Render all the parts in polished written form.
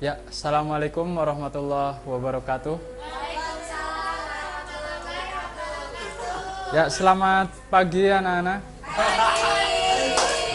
Ya, assalamualaikum warahmatullahi wabarakatuh. Ya, selamat pagi anak-anak.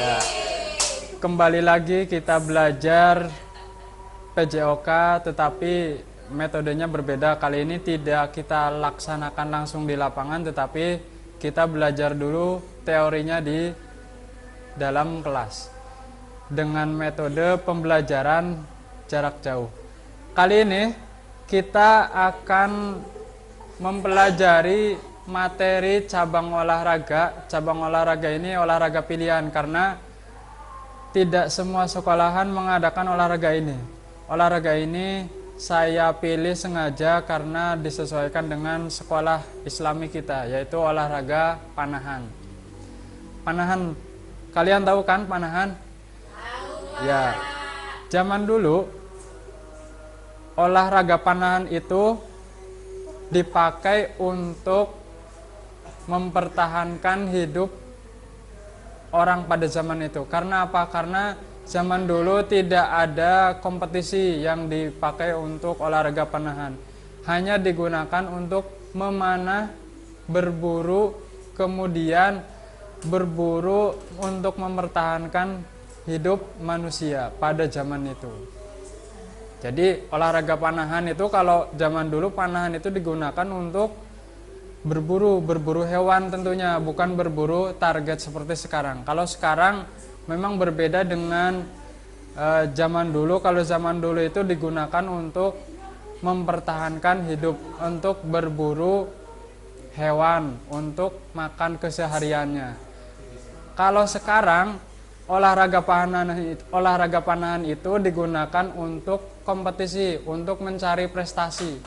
Ya, kembali lagi kita belajar PJOK, tetapi metodenya berbeda. Kali ini tidak kita laksanakan langsung di lapangan, tetapi kita belajar dulu teorinya di dalam kelas dengan metode pembelajaran jarak jauh. Kali ini kita akan mempelajari materi cabang olahraga. Cabang olahraga ini olahraga pilihan karena tidak semua sekolahan mengadakan olahraga ini. Olahraga ini saya pilih sengaja karena disesuaikan dengan sekolah Islami kita, yaitu olahraga panahan. Panahan, kalian tahu kan panahan? Ya. Zaman dulu olahraga panahan itu dipakai untuk mempertahankan hidup orang pada zaman itu. Karena apa? Karena zaman dulu tidak ada kompetisi yang dipakai untuk olahraga panahan. Hanya digunakan untuk memanah, berburu, kemudian berburu untuk mempertahankan hidup manusia pada zaman itu. Jadi olahraga panahan itu, kalau zaman dulu panahan itu digunakan untuk berburu hewan tentunya, bukan berburu target seperti sekarang. Kalau sekarang memang berbeda dengan zaman dulu. Kalau zaman dulu itu digunakan untuk mempertahankan hidup, untuk berburu hewan, untuk makan kesehariannya. Kalau sekarang olahraga panahan itu digunakan untuk kompetisi, untuk mencari prestasi.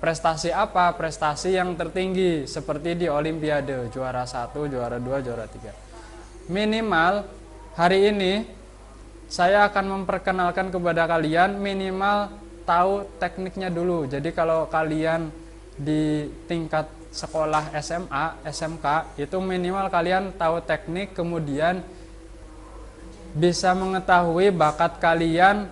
Prestasi apa? Prestasi yang tertinggi seperti di Olimpiade, juara 1, juara 2, juara 3. Minimal hari ini saya akan memperkenalkan kepada kalian minimal tahu tekniknya dulu. Jadi kalau kalian di tingkat sekolah SMA, SMK itu minimal kalian tahu teknik, kemudian bisa mengetahui bakat kalian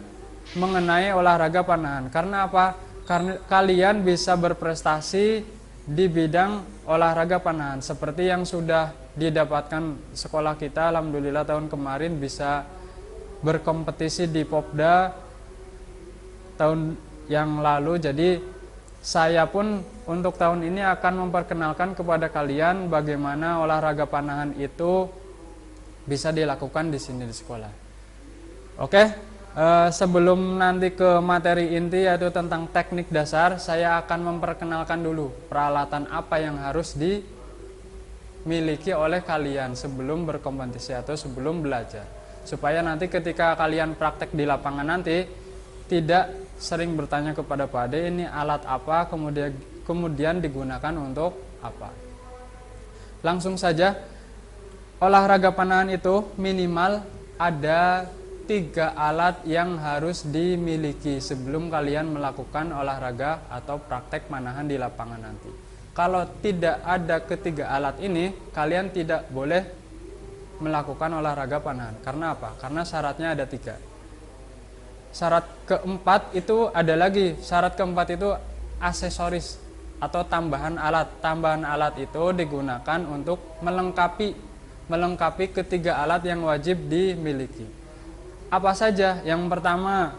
mengenai olahraga panahan. Karena apa? Karena kalian bisa berprestasi di bidang olahraga panahan seperti yang sudah didapatkan sekolah kita. Alhamdulillah tahun kemarin bisa berkompetisi di Popda tahun yang lalu. Jadi saya pun untuk tahun ini akan memperkenalkan kepada kalian bagaimana olahraga panahan itu bisa dilakukan di sini di sekolah. Oke, sebelum nanti ke materi inti yaitu tentang teknik dasar, saya akan memperkenalkan dulu peralatan apa yang harus dimiliki oleh kalian sebelum berkompetisi atau sebelum belajar, supaya nanti ketika kalian praktek di lapangan nanti tidak sering bertanya kepada Pak Ade ini alat apa, kemudian digunakan untuk apa. Langsung saja. Olahraga panahan itu minimal ada 3 alat yang harus dimiliki sebelum kalian melakukan olahraga atau praktek panahan di lapangan nanti. Kalau tidak ada ketiga alat ini, kalian tidak boleh melakukan olahraga panahan. Karena apa? Karena syaratnya ada 3. Syarat keempat itu ada lagi. Syarat keempat itu aksesoris atau tambahan alat. Tambahan alat itu digunakan untuk melengkapi ketiga alat yang wajib dimiliki. Apa saja? Yang pertama,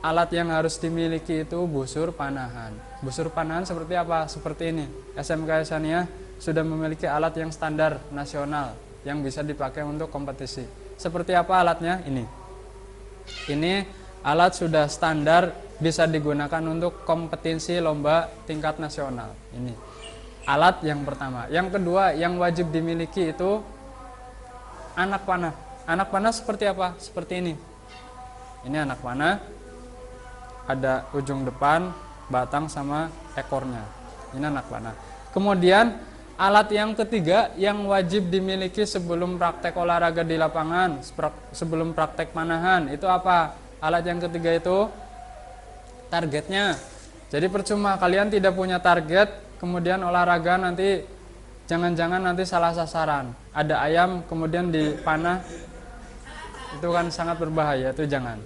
alat yang harus dimiliki itu busur panahan. Busur panahan seperti apa? Seperti ini. SMK Ihsaniyah sudah memiliki alat yang standar nasional yang bisa dipakai untuk kompetisi. Seperti apa alatnya? Ini alat sudah standar bisa digunakan untuk kompetisi lomba tingkat nasional. Ini alat yang pertama. Yang kedua yang wajib dimiliki itu anak panah. Anak panah seperti apa? Seperti ini. Ini anak panah. Ada ujung depan, batang sama ekornya. Ini anak panah. Kemudian alat yang ketiga yang wajib dimiliki sebelum praktek olahraga di lapangan, sebelum praktek panahan, itu apa? Alat yang ketiga itu targetnya. Jadi percuma kalian tidak punya target, kemudian olahraga nanti jangan-jangan nanti salah sasaran. Ada ayam kemudian dipanah, itu kan sangat berbahaya, itu jangan.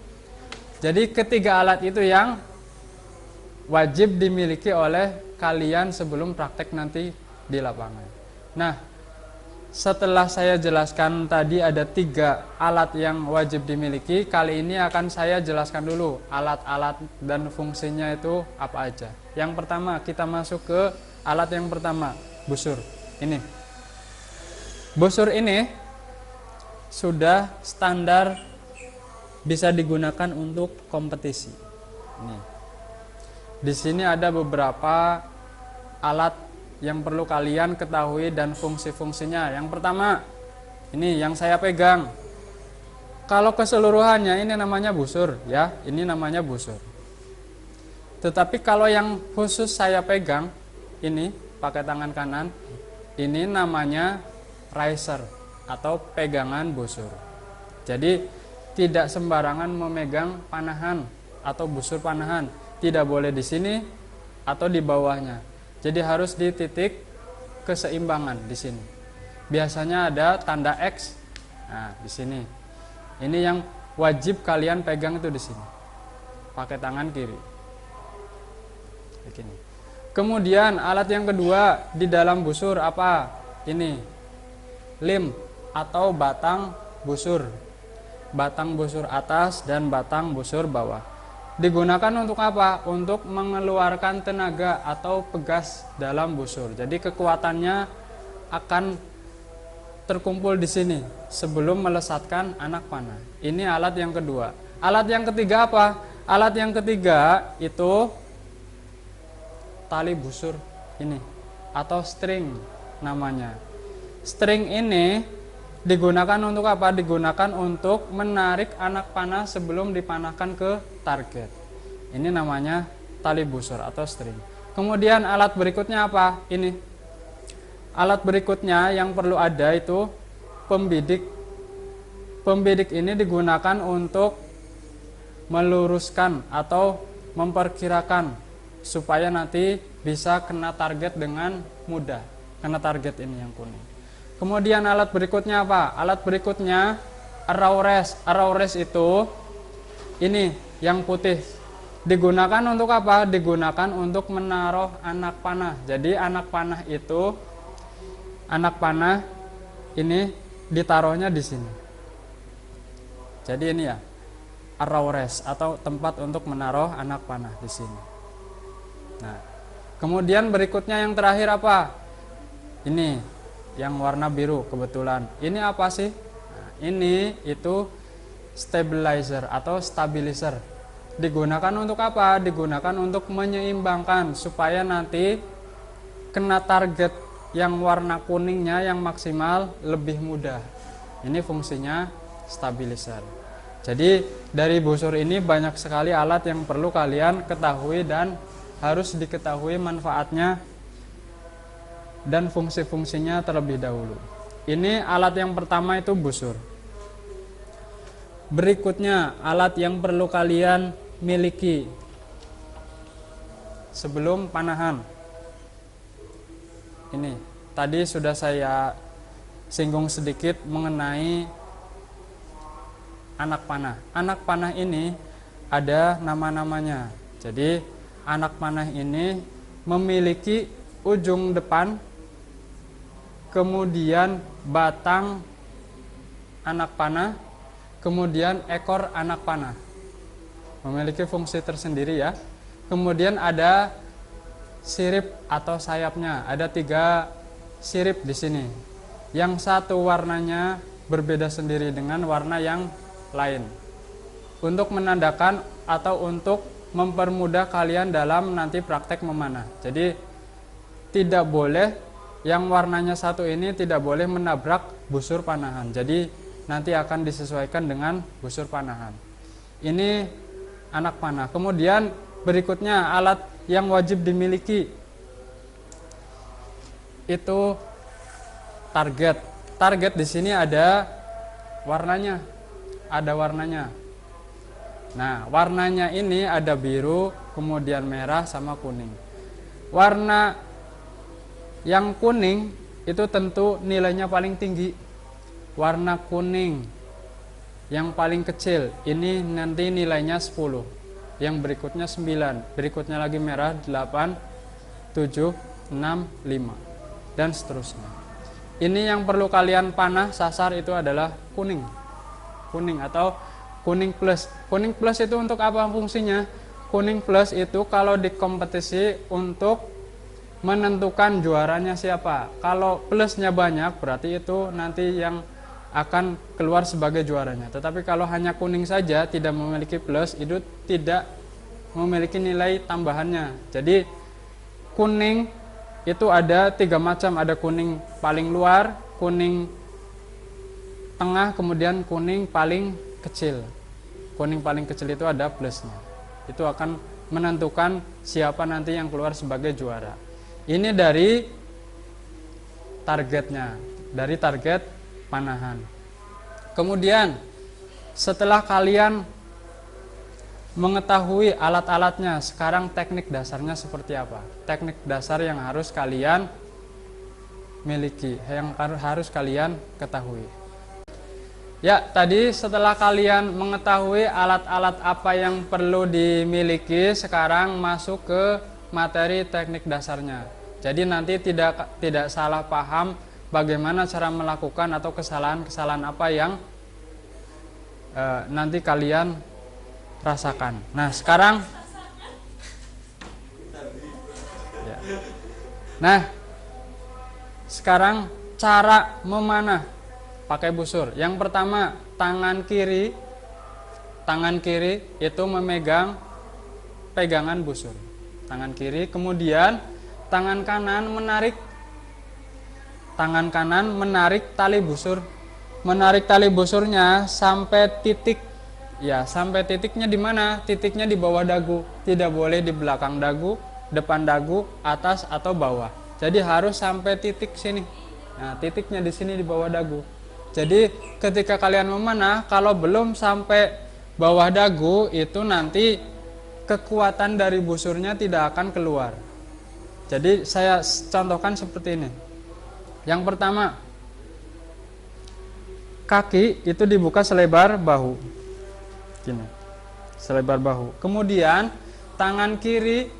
Jadi ketiga alat itu yang wajib dimiliki oleh kalian sebelum praktek nanti di lapangan. Nah, setelah saya jelaskan tadi ada 3 alat yang wajib dimiliki, kali ini akan saya jelaskan dulu alat-alat dan fungsinya itu apa aja. Yang pertama, kita masuk ke alat yang pertama, busur. Ini. Busur ini sudah standar bisa digunakan untuk kompetisi. Ini. Di sini ada beberapa alat yang perlu kalian ketahui dan fungsi-fungsinya. Yang pertama, ini yang saya pegang. Kalau keseluruhannya ini namanya busur ya, ini namanya busur. Tetapi kalau yang khusus saya pegang, ini pakai tangan kanan, ini namanya riser atau pegangan busur. Jadi tidak sembarangan memegang panahan atau busur panahan, tidak boleh di sini atau di bawahnya. Jadi harus di titik keseimbangan di sini. Biasanya ada tanda X. Nah, di sini. Ini yang wajib kalian pegang itu di sini. Pakai tangan kiri. Begini. Kemudian alat yang kedua di dalam busur apa? Ini. Lim atau batang busur. Batang busur atas dan batang busur bawah. Digunakan untuk apa? Untuk mengeluarkan tenaga atau pegas dalam busur. Jadi kekuatannya akan terkumpul di sini sebelum melesatkan anak panah. Ini alat yang kedua. Alat yang ketiga apa? Alat yang ketiga itu tali busur ini atau string namanya. String ini digunakan untuk apa? Digunakan untuk menarik anak panah sebelum dipanahkan ke target. Ini namanya tali busur atau string. Kemudian alat berikutnya apa? Ini. Alat berikutnya yang perlu ada itu pembidik. Pembidik ini digunakan untuk meluruskan atau memperkirakan supaya nanti bisa kena target dengan mudah. Kena target ini yang kuning. Kemudian alat berikutnya apa? Alat berikutnya arrow rest. Arrow rest itu ini yang putih. Digunakan untuk apa? Digunakan untuk menaruh anak panah. Jadi anak panah itu ini ditaruhnya di sini. Jadi ini ya arrow rest atau tempat untuk menaruh anak panah di sini. Nah, kemudian berikutnya yang terakhir apa? Ini yang warna biru kebetulan. Ini apa sih? Nah, ini itu stabilizer atau stabilizer. Digunakan untuk apa? Digunakan untuk menyeimbangkan supaya nanti kena target yang warna kuningnya yang maksimal lebih mudah. Ini fungsinya stabilizer. Jadi dari busur ini banyak sekali alat yang perlu kalian ketahui dan harus diketahui manfaatnya dan fungsi-fungsinya terlebih dahulu. Ini alat yang pertama itu busur. Berikutnya alat yang perlu kalian miliki sebelum panahan. Ini tadi sudah saya singgung sedikit mengenai anak panah. Anak panah ini ada nama-namanya. Jadi anak panah ini memiliki ujung depan, kemudian batang anak panah, kemudian ekor anak panah. Memiliki fungsi tersendiri ya. Kemudian ada sirip atau sayapnya. Ada 3 sirip di sini. Yang satu warnanya berbeda sendiri dengan warna yang lain. Untuk menandakan atau untuk mempermudah kalian dalam nanti praktek memanah. Jadi tidak boleh yang warnanya satu ini tidak boleh menabrak busur panahan. Jadi nanti akan disesuaikan dengan busur panahan. Ini anak panah. Kemudian berikutnya alat yang wajib dimiliki itu target. Target di sini ada warnanya. Ada warnanya. Nah, warnanya ini ada biru, kemudian merah sama kuning. Warna yang kuning itu tentu nilainya paling tinggi. Warna kuning Yang paling kecil ini nanti nilainya 10, yang berikutnya 9, berikutnya lagi merah 8, 7, 6, 5, dan seterusnya. Ini yang perlu kalian panah sasar itu adalah kuning atau kuning plus. Kuning plus itu untuk apa fungsinya? Kuning plus itu kalau di kompetisi untuk menentukan juaranya siapa. Kalau plusnya banyak berarti itu nanti yang akan keluar sebagai juaranya. Tetapi kalau hanya kuning saja tidak memiliki plus, itu tidak memiliki nilai tambahannya. Jadi kuning itu ada 3 macam, ada kuning paling luar, kuning tengah, kemudian kuning paling kecil. Kuning paling kecil itu ada plusnya. Itu akan menentukan siapa nanti yang keluar sebagai juara. Ini dari targetnya, dari target panahan. Kemudian setelah kalian mengetahui alat-alatnya, sekarang teknik dasarnya seperti apa? Teknik dasar yang harus kalian miliki, yang harus kalian ketahui. Ya, tadi setelah kalian mengetahui alat-alat apa yang perlu dimiliki, sekarang masuk ke materi teknik dasarnya. Jadi nanti tidak salah paham bagaimana cara melakukan atau kesalahan-kesalahan apa yang nanti kalian rasakan. Nah, sekarang ya. Nah, sekarang cara memanah pakai busur. Yang pertama, tangan kiri itu memegang pegangan busur. Tangan kiri, kemudian tangan kanan menarik tali busur. Menarik tali busurnya sampai titik. Ya, sampai titiknya di mana? Titiknya di bawah dagu. Tidak boleh di belakang dagu, depan dagu, atas atau bawah. Jadi harus sampai titik sini. Nah, titiknya di sini di bawah dagu. Jadi ketika kalian memanah, kalau belum sampai bawah dagu, itu nanti kekuatan dari busurnya tidak akan keluar. Jadi saya contohkan seperti ini. Yang pertama, kaki itu dibuka selebar bahu. Gini, selebar bahu. Kemudian tangan kiri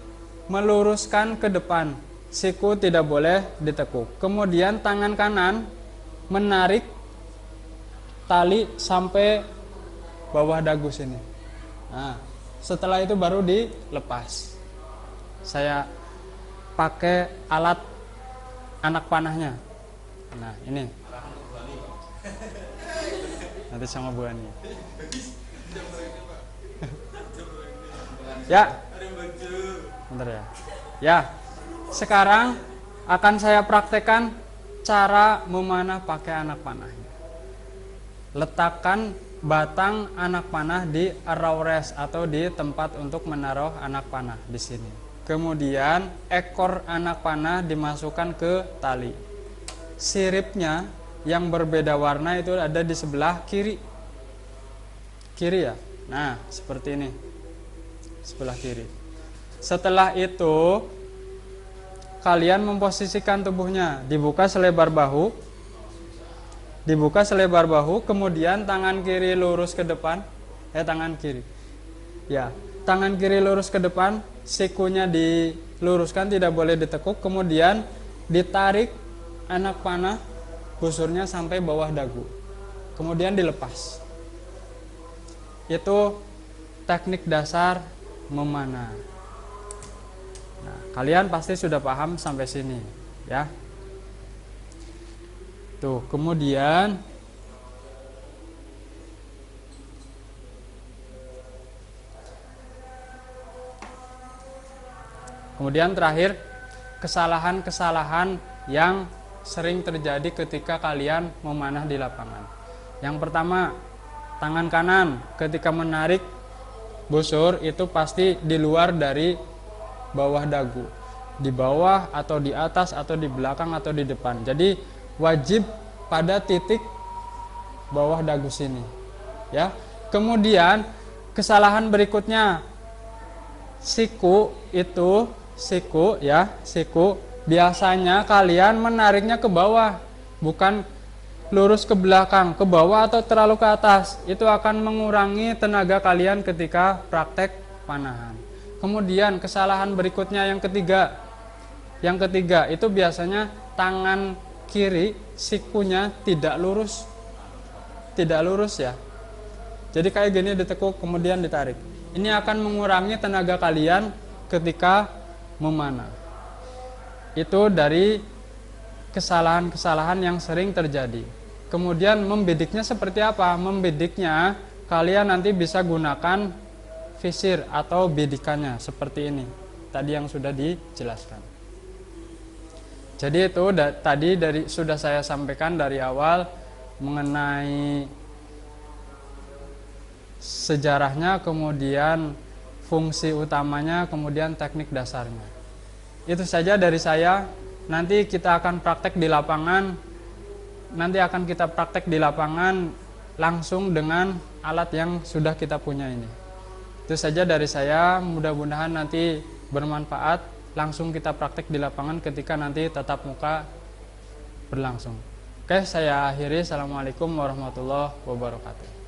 meluruskan ke depan, siku tidak boleh ditekuk. Kemudian tangan kanan menarik tali sampai bawah dagu sini. Nah, setelah itu baru dilepas. Saya pakai alat anak panahnya. Nah, ini nanti sama Bu Ani. Ya, bentar ya. Ya, sekarang akan saya praktekkan cara memanah pakai anak panahnya. Letakkan batang anak panah di arrowres atau di tempat untuk menaruh anak panah di sini. Kemudian ekor anak panah dimasukkan ke tali. Siripnya yang berbeda warna itu ada di sebelah kiri. Kiri ya. Nah, seperti ini. Sebelah kiri. Setelah itu kalian memposisikan tubuhnya, dibuka selebar bahu. Kemudian tangan kiri lurus ke depan. Tangan kiri. Ya, tangan kiri lurus ke depan, sikunya diluruskan, tidak boleh ditekuk. Kemudian ditarik anak panah busurnya sampai bawah dagu. Kemudian dilepas. Itu teknik dasar memanah. Nah, kalian pasti sudah paham sampai sini, ya. Tuh, kemudian terakhir, kesalahan-kesalahan yang sering terjadi ketika kalian memanah di lapangan. Yang pertama, tangan kanan ketika menarik busur itu pasti di luar dari bawah dagu, di bawah atau di atas atau di belakang atau di depan. Jadi wajib pada titik bawah dagu sini, ya. Kemudian kesalahan berikutnya, siku biasanya kalian menariknya ke bawah, bukan lurus ke belakang, ke bawah atau terlalu ke atas. Itu akan mengurangi tenaga kalian ketika praktek panahan. Kemudian kesalahan berikutnya yang ketiga. Yang ketiga itu biasanya tangan kiri sikunya tidak lurus. Tidak lurus ya. Jadi kayak gini ditekuk kemudian ditarik. Ini akan mengurangi tenaga kalian ketika memanah. Itu dari kesalahan-kesalahan yang sering terjadi. Kemudian membidiknya seperti apa? Membidiknya kalian nanti bisa gunakan visir atau bidikannya seperti ini. Tadi yang sudah dijelaskan. Jadi itu tadi sudah saya sampaikan dari awal mengenai sejarahnya, kemudian fungsi utamanya, kemudian teknik dasarnya. Itu saja dari saya. Nanti kita akan praktek di lapangan. Nanti akan kita praktek di lapangan langsung dengan alat yang sudah kita punya ini. Itu saja dari saya. Mudah-mudahan nanti bermanfaat. Langsung kita praktek di lapangan ketika nanti tatap muka berlangsung. Oke, saya akhiri. Assalamualaikum warahmatullahi wabarakatuh.